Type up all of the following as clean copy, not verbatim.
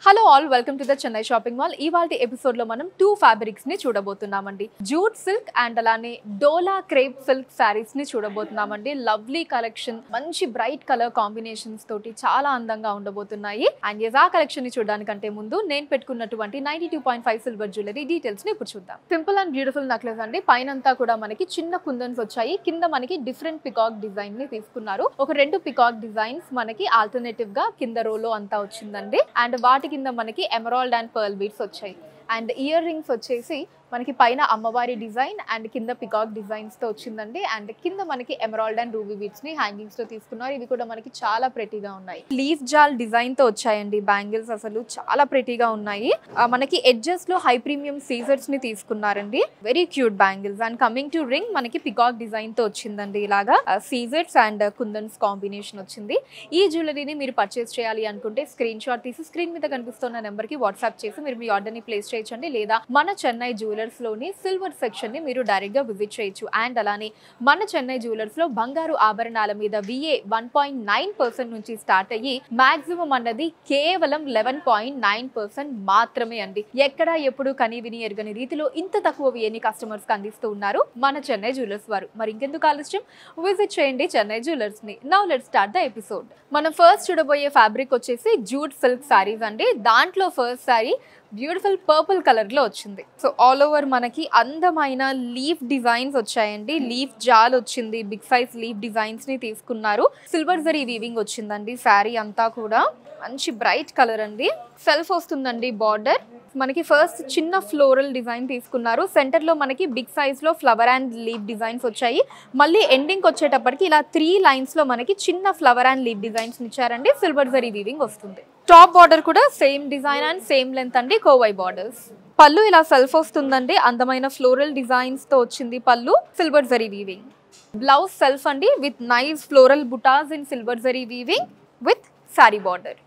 Hello all welcome to the Chennai shopping mall. ఇవాల్టి episode లో మనం టూ ఫ్యాబ్రిక్స్ ని చూడబోతున్నామండి. జూట్ సిల్క్ అండ్ అలానే డోలా క్రేప్ సిల్క్ సారీస్ ని చూడబోతున్నామండి. లవ్లీ కలెక్షన్, మంచి బ్రైట్ కలర్ కాంబినేషన్స్ తోటి చాలా అందంగా ఉండబోతున్నాయి. అండ్ ఆ కలెక్షన్ ని చూడడానికంటే ముందు నేను పెట్టుకున్నటువంటి 92.5 సిల్వర్ జ్యువెలరీ డీటెయిల్స్ ని ఇప్పుడు చూద్దాం. సింపుల్ అండ్ బ్యూటిఫుల్ నెక్లెస్ అండి. పైనంతా కూడా మనకి చిన్న కుందన్స్ వచ్చాయి, కింద మనకి డిఫరెంట్ పికాక్ డిజైన్ ని తీసుకున్నారు. ఒక రెండు పికాక్ డిజైన్స్ మనకి ఆల్టర్నేటివ్ గా కింద రోలో అంతా వచ్చిందండి. అండ్ వాటికి కింద మనకి ఎమరాల్డ్ అండ్ పర్ల్ బీడ్స్ వచ్చాయి. అండ్ ఇయర్ రింగ్స్ వచ్చేసి మనకి పైన అమ్మవారి డిజైన్ అండ్ కింద పికాక్ డిజైన్స్ తో వచ్చిందండి. అండ్ కింద మనకి ఎమరాల్డ్ అండ్ రూబీ బీడ్స్ ని హ్యాంగింగ్స్ తో తీసుకున్నారు. ఇవి కూడా మనకి చాలా ప్రెటీగా ఉన్నాయి. లీఫ్ జాల్ డిజైన్ తో వచ్చాయండి బ్యాంగిల్స్, అసలు చాలా ప్రెటీగా ఉన్నాయి. మనకి ఎడ్జెస్ లో హై ప్రీమియం సీజర్స్ ని తీసుకున్నారండి. Very cute bangles. And coming to ring మనకి పికాక్ డిజైన్ తో వచ్చిందండి. ఇలాగా సీజర్స్ అండ్ కుందన్స్ కాంబినేషన్ వచ్చింది. ఈ జ్యువెలరీని మీరు పర్చేస్ చేయాలి అనుకుంటే స్క్రీన్ షాట్ తీసి స్క్రీన్ మీద కనిపిస్తున్న నెంబర్ కి వాట్సాప్ చేసి మీరు మీ ఆర్డర్ ని ప్లేస్ చేయొచ్చండి. లేదా మన చెన్నై జ్యువెలర్స్ లోని సిల్వర్ సెక్షన్ ని మీరు డైరెక్ట్ గా విజిట్ చేయొచ్చు. అండ్ అలానే మన చెన్నై జ్యువెలర్స్ లో బంగారు ఆభరణాల మీద VA 1.9% నుంచి స్టార్ట్ అయ్యి మాక్సిమం అన్నది కేవలం 11.9% మాత్రమే అండి. ఎక్కడ ఎప్పుడు కని విని ఎరగని రీతిలో ఇంత తక్కువ VAని కస్టమర్స్ కి అందిస్తూ ఉన్నారు మన చెన్నై జ్యువెలర్స్ వారు. మరి ఇంకెందుకు ఆలస్యం, విజిట్ చేయండి చెన్నై జ్యువెలర్స్ ని. Now let's start the episode. మనం ఫస్ట్ చూడబోయే ఫ్యాబ్రిక్ వచ్చేసి జూట్ సిల్క్ సారీస్ అండి. దాంట్లో first sorry beautiful purple colour లో వచ్చింది. సో ఆల్ ఓవర్ మనకి అందమైన లీఫ్ డిజైన్స్ వచ్చాయండి. లీఫ్ జాల్ వచ్చింది, బిగ్ సైజ్ లీఫ్ డిజైన్స్ ని తీసుకున్నారు. సిల్వర్ జరీ వీవింగ్ వచ్చిందండి. శారీ అంతా కూడా మంచి బ్రైట్ కలర్ అండి. సెల్ఫ్ వస్తుందండి బార్డర్. మనకి ఫస్ట్ చిన్న ఫ్లోరల్ డిజైన్ తీసుకున్నారు. సెంటర్ లో మనకి బిగ్ సైజ్ లో ఫ్లవర్ అండ్ లీఫ్ డిజైన్స్ వచ్చాయి. మళ్ళీ ఎండింగ్ వచ్చేటప్పటికి ఇలా 3 లైన్స్ లో మనకి చిన్న ఫ్లవర్ అండ్ లీఫ్ డిజైన్స్ ఇచ్చారండి. సిల్వర్ జరీ వీవింగ్ వస్తుంది. టాప్ బార్డర్ కూడా same design and same length అండి, కోవై బార్డర్స్. పళ్ళు ఇలా సెల్ఫ్ వస్తుందండి. అందమైన ఫ్లోరల్ డిజైన్స్ తో వచ్చింది పళ్ళు, silver zari weaving. Blouse self అండి with nice floral butas in silver zari weaving with sari border.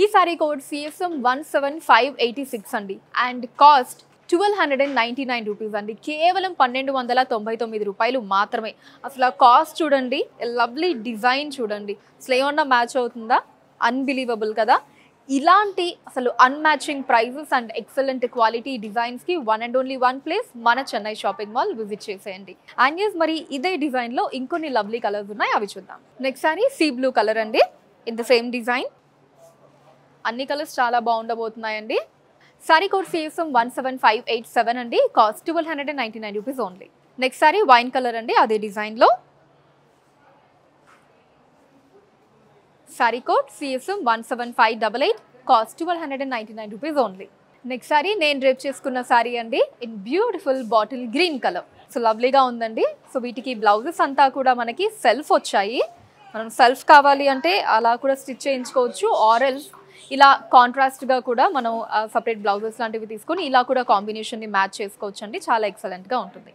ఈ సారీ కోడ్ CSM 17586 అండి. అండ్ కాస్ట్ 1299 రూపీస్ అండి. కేవలం 1299 రూపాయలు మాత్రమే. అసలు ఆ కాస్ట్ చూడండి, లవ్లీ డిజైన్ చూడండి, అసలు ఏమన్నా మ్యాచ్ అవుతుందా? అన్బిలీవబుల్ కదా. ఇలాంటి అసలు unmatching prices and excellent quality designs కి one and only one place, మన చెన్నై షాపింగ్ మాల్ విజిట్ చేసేయండి. అండ్ మరి ఇదే డిజైన్ లో ఇంకొన్ని లవ్లీ కలర్స్ ఉన్నాయి, అవి చూద్దాం. Next sari sea blue colour అండి. In the same design. అన్ని కలర్స్ చాలా బాగుండబోతున్నాయండి. సారీ కోడ్ CSM 17587 అండి. Cost 1299 rupees only. Next sari wine colour అండి, అదే డిజైన్ లో. Sari code CSM 17588, cost 1299 rupees only. Next sari నేను డ్రేప్ చేసుకున్న సారీ అండి, in beautiful bottle green colour. So లవ్లీగా ఉందండి. సో వీటికి బ్లౌజెస్ అంతా కూడా మనకి సెల్ఫ్ వచ్చాయి. మనం సెల్ఫ్ కావాలి అంటే అలా కూడా స్టిచ్ చేయించుకోవచ్చు, ఆరెల్స్ ఇలా కాంట్రాస్ట్గా కూడా మనం సపరేట్ బ్లౌజెస్ లాంటివి తీసుకొని ఇలా కూడా కాంబినేషన్ని మ్యాచ్ చేసుకోవచ్చు అండి. చాలా ఎక్సలెంట్గా ఉంటుంది.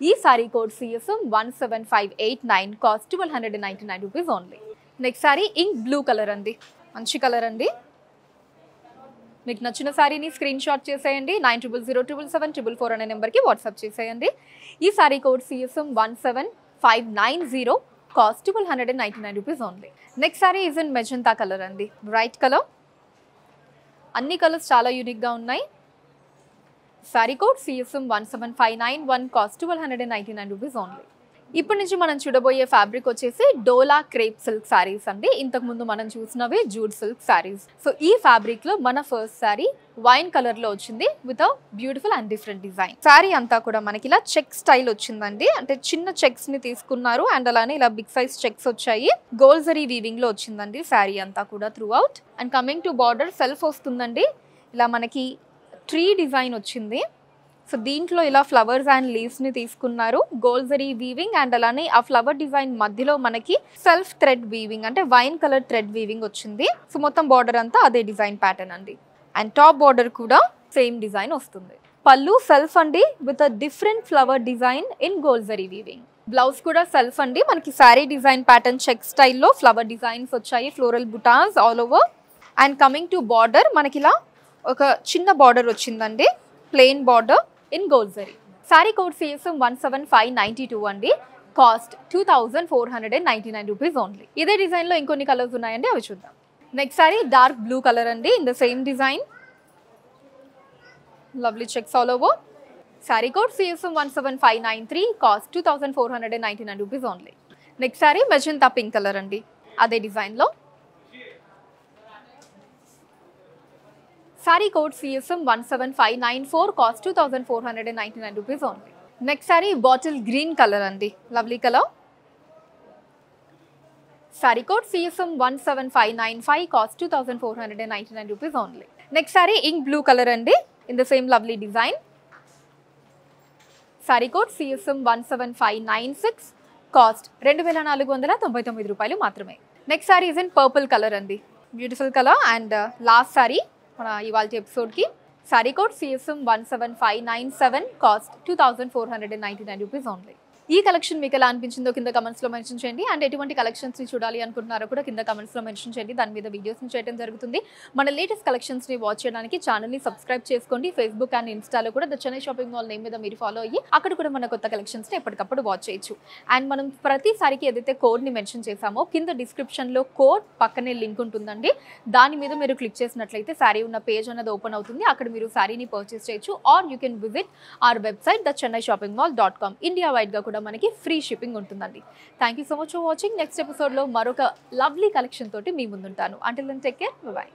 ఈ sari code CSM 17589, cost 1299 rupees only. Next sari ink blue colour అండి, మంచి కలర్ అండి. మీకు నచ్చిన సారీని స్క్రీన్ షాట్ చేసేయండి. 9000777744 అనే నెంబర్కి వాట్సాప్ చేసేయండి. ఈ sari code CSM 17590, cost 1299 rupees only. Next sorry is in magenta colour అండి, బ్రైట్ కలర్. అన్ని కలర్స్ చాలా యూనిక్గా ఉన్నాయి. Sorry code CSM 17591, cost 1299 rupees only. ఇప్పటి నుంచి మనం చూడబోయే ఫ్యాబ్రిక్ వచ్చేసి డోలా క్రేప్ సిల్క్ సారీస్ అండి. ఇంతకు ముందు మనం చూసినవి జూట్ సిల్క్ సారీస్. సో ఈ ఫ్యాబ్రిక్ లో మన ఫస్ట్ సారీ వైన్ కలర్ లో వచ్చింది with beautiful and different design. Sorry అంతా కూడా మనకి ఇలా చెక్ స్టైల్ వచ్చిందండి. అంటే చిన్న చెక్స్ ని తీసుకున్నారు అండ్ అలానే ఇలా బిగ్ సైజ్ చెక్స్ వచ్చాయి. గోల్డ్ జరీ వీవింగ్ లో వచ్చిందండి సారీ అంతా కూడా through out. And coming to border self వస్తుందండి. ఇలా మనకి ట్రీ డిజైన్ వచ్చింది. సో దీంట్లో ఇలా ఫ్లవర్స్ అండ్ లీవ్స్ ని తీసుకున్నారు. గోల్డ్ జరీ వీవింగ్ అండ్ అలానే ఆ ఫ్లవర్ డిజైన్ మధ్యలో మనకి సెల్ఫ్ థ్రెడ్ వీవింగ్, అంటే వైన్ కలర్ థ్రెడ్ వీవింగ్ వచ్చింది. సో మొత్తం బార్డర్ అంతా అదే డిజైన్ ప్యాటర్న్ అండి. అండ్ టాప్ బార్డర్ కూడా సేమ్ డిజైన్ వస్తుంది. పళ్ళు సెల్ఫ్ అండి with different flower design in gold zari weaving. Blouse కూడా సెల్ఫ్ అండి. మనకి శారీ డిజైన్ ప్యాటర్న్ చెక్ స్టైల్లో ఫ్లవర్ డిజైన్స్ వచ్చాయి, ఫ్లోరల్ బుటాస్ all over. And coming to border మనకి ఇలా ఒక చిన్న బార్డర్ వచ్చిందండి, plain border in gold zari. Sari code CSM 17592 అండి. Cost 2499 rupees only. ఇదే డిజైన్ లో ఇంకొన్ని కలర్స్ ఉన్నాయండి, అవి చూద్దాం. Next sari dark blue colour అండి, in the same design. Lovely checks all over. Sari code CSM 17593, cost 2499 rupees only. Next sari magenta pink colour అండి, అదే డిజైన్లో. Sari code CSM 17594, cost 2499 rupees only. Next sari bottle green colour అండి, lovely colour. Sari code CSM 17595, cost 2499 rupees only. Next sari ink blue colour అండి, in the same lovely design. Sari code CSM 17596, cost 2499 రూపాయలు మాత్రమే. Next sari is in purple colour అండి, beautiful colour. And last sari మన ఇవాళ ఎపిసోడ్కి. Sari code CSM 17597, cost 2499 rupees only. ఈ collection మీకు ఎలా అనిపించిందో కింద కమెంట్స్లో మెన్షన్ చేయండి. అండ్ ఎటువంటి కలెక్షన్స్ని చూడాలి అనుకుంటున్నారో కూడా కింద కమెంట్స్లో మెన్షన్ చేయండి. దాని మీద వీడియోస్ని చేయడం జరుగుతుంది. మన లేటెస్ట్ కలెక్షన్స్ని వాచ్ చేయడానికి ఛానల్ని సబ్స్క్రైబ్ చేసుకోండి. ఫేస్బుక్ అండ్ ఇన్స్టాలో కూడా the Chennai shopping mall name మీద మీరు ఫాలో అయ్యి అక్కడ కూడా మన కొత్త కలెక్షన్స్ని ఎప్పటికప్పుడు వాచ్ చేయొచ్చు. అండ్ మనం ప్రతిసారికి ఏదైతే కోడ్ని మెన్షన్ చేసామో కింద డిస్క్రిప్షన్లో కోడ్ పక్కనే లింక్ ఉంటుందండి. దాని మీద మీరు క్లిక్ చేసినట్లయితే శారీ ఉన్న పేజ్ అనేది ఓపెన్ అవుతుంది. అక్కడ మీరు శారీని పర్చేస్ చేయొచ్చు. Or you can visit our website thechennaiShoppingMall.com. India వైడ్గా కూడా మనకి ఫ్రీ షిప్పింగ్ ఉంటుందండి. Thank you so much for watching. Next ఎపిసోడ్లో మరొక లవ్లీ కలెక్షన్ తోటి మీ ముందుంటాను. Until then take care, by.